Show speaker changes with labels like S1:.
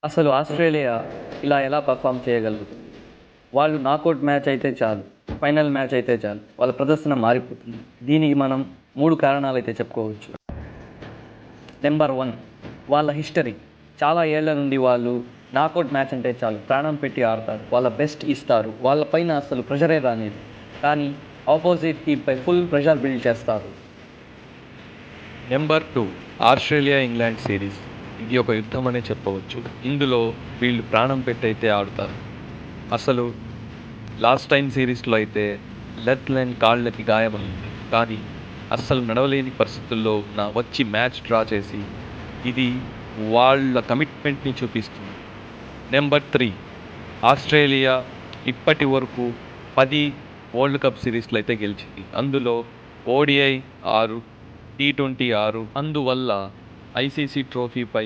S1: అసలు ఆస్ట్రేలియా ఇలా ఎలా పర్ఫామ్ చేయగలుగుతుంది? వాళ్ళు నాకౌట్ మ్యాచ్ అయితే చాలు, ఫైనల్ మ్యాచ్ అయితే చాలు, వాళ్ళ ప్రదర్శన మారిపోతుంది. దీనికి మనం 3 కారణాలైతే చెప్పుకోవచ్చు. నెంబర్ 1, వాళ్ళ హిస్టరీ. చాలా ఏళ్ల నుండి వాళ్ళు నాకౌట్ మ్యాచ్ అంటే చాలు ప్రాణం పెట్టి ఆడతారు. వాళ్ళ బెస్ట్ ఇస్తారు. వాళ్ళ పైన అసలు ప్రెషరే రానిది. కానీ ఆపోజిట్ టీంపై ఫుల్ ప్రెషర్ బిల్డ్ చేస్తారు.
S2: Number 2, Australia England series. ఇది ఒక యుద్ధం అనే చెప్పవచ్చు. ఇందులో వీళ్ళు ప్రాణం పెట్టయితే ఆడుతారు. అసలు లాస్ట్ టైం సిరీస్లో అయితే లెఫ్ట్ లైన్ కాళ్ళకి గాయమైంది, కానీ అస్సలు నడవలేని పరిస్థితుల్లో వచ్చి మ్యాచ్ డ్రా చేసి ఇది వాళ్ళ కమిట్మెంట్ని చూపిస్తుంది. నెంబర్ 3, ఆస్ట్రేలియా ఇప్పటి వరకు 10 వరల్డ్ కప్ సిరీస్లు అయితే గెలిచింది. అందులో ఓడిఐ 6, T20 6. అందువల్ల ఐసీసీ ట్రోఫీపై